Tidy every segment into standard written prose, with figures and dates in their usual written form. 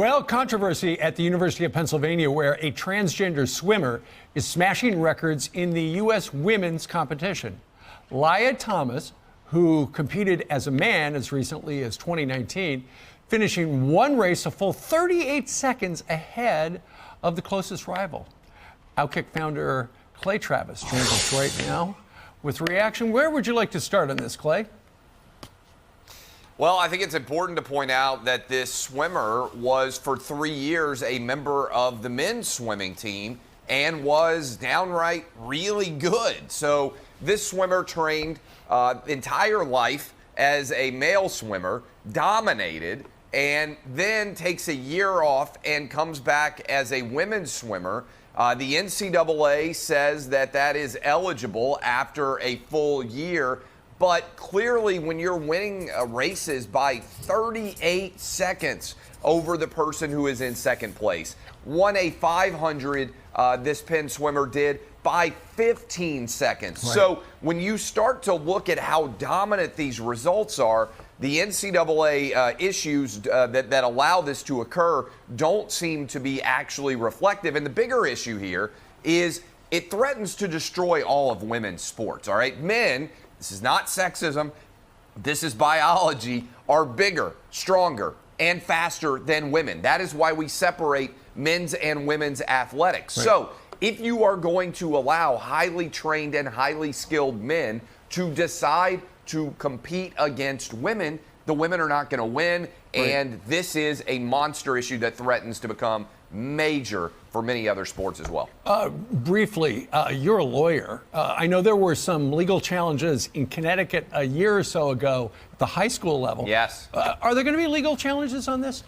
Well, controversy at the University of Pennsylvania where a transgender swimmer is smashing records in the U.S. women's competition. Lia Thomas, who competed as a man as recently as 2019, finishing one race a full 38 seconds ahead of the closest rival. Outkick founder Clay Travis joins us right now with reaction. Where would you like to start on this, Clay? Well, I think it's important to point out that this swimmer was for 3 years a member of the men's swimming team and was downright really good. So this swimmer trained entire life as a male swimmer, dominated, and then takes a year off and comes back as a women's swimmer. The NCAA says that that is eligible after a full year. But clearly, when you're winning races by 38 seconds over the person who is in second place, won a 500, this Penn swimmer did, by 15 seconds. Right. So when you start to look at how dominant these results are, the NCAA issues that allow this to occur don't seem to be actually reflective. And the bigger issue here is it threatens to destroy all of women's sports, all right? Men, this is not sexism, this is biology, are bigger, stronger, and faster than women. That is why we separate men's and women's athletics. Right. So if you are going to allow highly trained and highly skilled men to decide to compete against women, the women are not going to win. Right. And this is a monster issue that threatens to become major for many other sports as well. Briefly, you're a lawyer. I know there were some legal challenges in Connecticut a year or so ago at the high school level. Yes. Are there going to be legal challenges on this?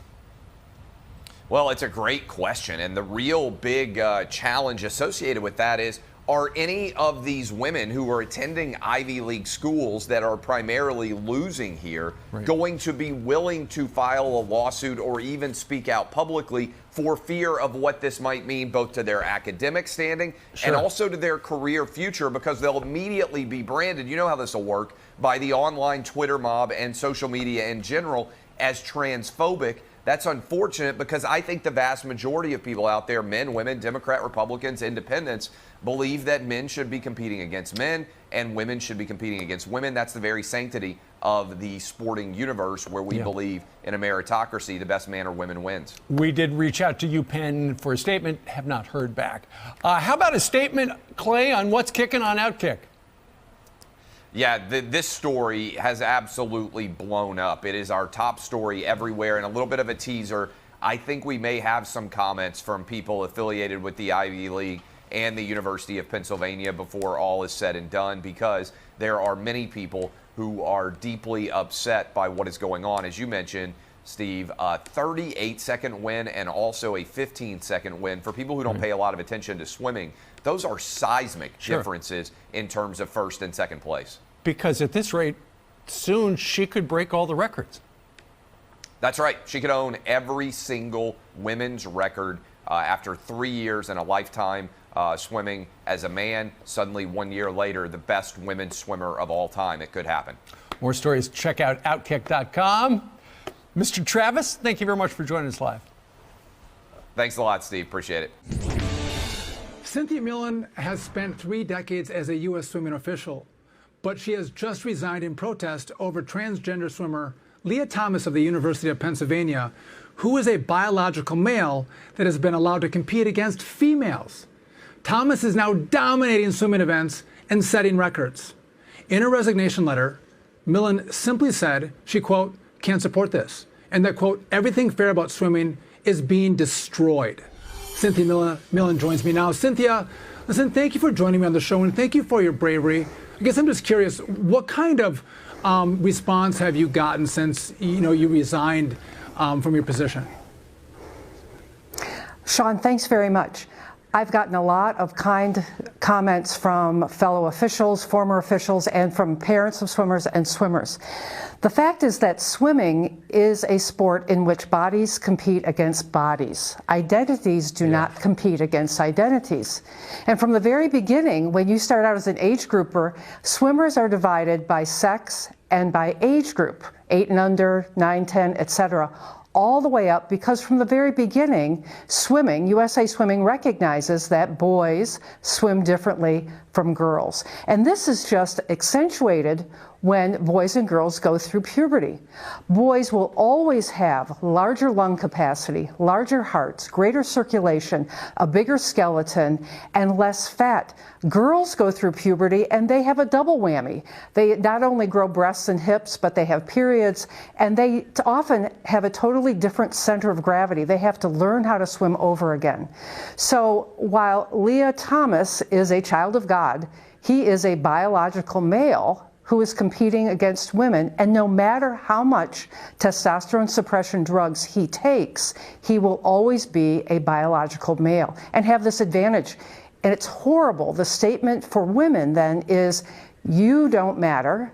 Well, it's a great question. And the real big challenge associated with that is, are any of these women who are attending Ivy League schools that are primarily losing here going to be willing to file a lawsuit or even speak out publicly for fear of what this might mean both to their academic standing and also to their career future, because they'll immediately be branded, you know how this will work, by the online Twitter mob and social media in general as transphobic. That's unfortunate, because I think the vast majority of people out there, men, women, Democrat, Republicans, independents, believe that men should be competing against men and women should be competing against women. That's the very sanctity of the sporting universe, where we believe in a meritocracy. The best man or women wins. We did reach out to UPenn for a statement, have not heard back. How about a statement, Clay, on what's kicking on Outkick? Yeah, this story has absolutely blown up. It is our top story everywhere, and a little bit of a teaser. I think we may have some comments from people affiliated with the Ivy League and the University of Pennsylvania before all is said and done, because there are many people who are deeply upset by what is going on. As you mentioned, Steve, a 38-second win and also a 15-second win. For people who don't pay a lot of attention to swimming, those are seismic differences in terms of first and second place. Because at this rate, soon she could break all the records. That's right. She could own every single women's record after 3 years and a lifetime swimming as a man. Suddenly, 1 year later, the best women's swimmer of all time. It could happen. More stories, check out Outkick.com. Mr. Travis, thank you very much for joining us live. Thanks a lot, Steve. Appreciate it. Cynthia Millen has spent 3 decades as a U.S. swimming official, but she has just resigned in protest over transgender swimmer Lia Thomas of the University of Pennsylvania, who is a biological male that has been allowed to compete against females. Thomas is now dominating swimming events and setting records. In her resignation letter, Millen simply said she, quote, can't support this, and that, quote, everything fair about swimming is being destroyed. Cynthia Millen joins me now. Cynthia, listen, thank you for joining me on the show, and thank you for your bravery. I guess I'm just curious, what kind of response have you gotten since you resigned from your position? Sean, thanks very much. I've gotten a lot of kind comments from fellow officials, former officials, and from parents of swimmers and swimmers. The fact is that swimming is a sport in which bodies compete against bodies. Identities do not compete against identities. And from the very beginning, when you start out as an age grouper, swimmers are divided by sex and by age group, 8 and under, 9, 10, etc. all the way up, because from the very beginning, swimming, USA Swimming recognizes that boys swim differently from girls. And this is just accentuated when boys and girls go through puberty. Boys will always have larger lung capacity, larger hearts, greater circulation, a bigger skeleton, and less fat. Girls go through puberty and they have a double whammy. They not only grow breasts and hips, but they have periods, and they often have a totally different center of gravity. They have to learn how to swim over again. So while Leah Thomas is a child of God, he is a biological male who is competing against women, and no matter how much testosterone suppression drugs he takes, he will always be a biological male and have this advantage. And it's horrible. The statement for women then is, you don't matter,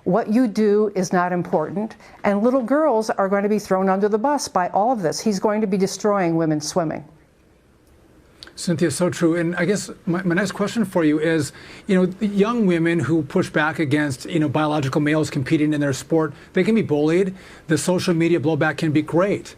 what you do is not important, and little girls are going to be thrown under the bus by all of this. He's going to be destroying women's swimming. Cynthia, so true. And I guess my next question for you is, young women who push back against, biological males competing in their sport, they can be bullied. The social media blowback can be great.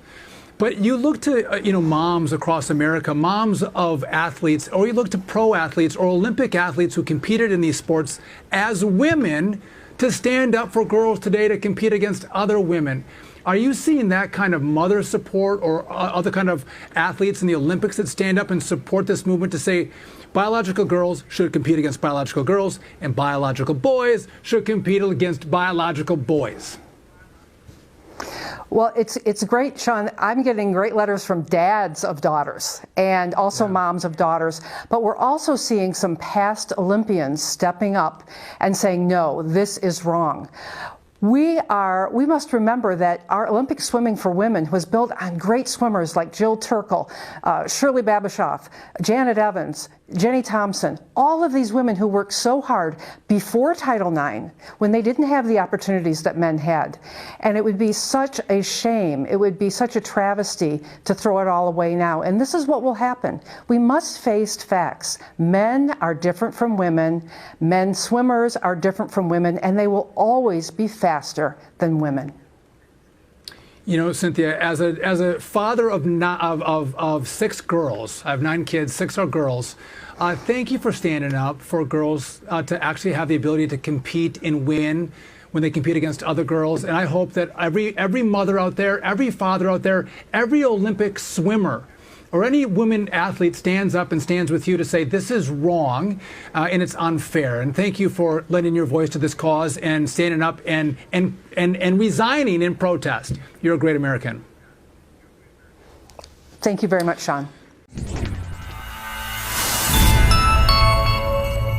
But you look to, moms across America, moms of athletes, or you look to pro athletes or Olympic athletes who competed in these sports as women to stand up for girls today to compete against other women. Are you seeing that kind of mother support or other kind of athletes in the Olympics that stand up and support this movement to say biological girls should compete against biological girls and biological boys should compete against biological boys? Well, it's great, Sean. I'm getting great letters from dads of daughters and also moms of daughters. But we're also seeing some past Olympians stepping up and saying, no, this is wrong. We must remember that our Olympic swimming for women was built on great swimmers like Jill Turkle, Shirley Babashoff, Janet Evans, Jenny Thompson, all of these women who worked so hard before Title IX when they didn't have the opportunities that men had. And it would be such a shame, it would be such a travesty to throw it all away now. And this is what will happen. We must face facts. Men are different from women, men swimmers are different from women, and they will always be faster than women. Cynthia, as a father of 6 girls, I have 9 kids, 6 are girls. Thank you for standing up for girls to actually have the ability to compete and win when they compete against other girls. And I hope that every mother out there, every father out there, every Olympic swimmer or any woman athlete stands up and stands with you to say this is wrong and it's unfair. And thank you for lending your voice to this cause and standing up and resigning in protest. You're a great American. Thank you very much, Sean.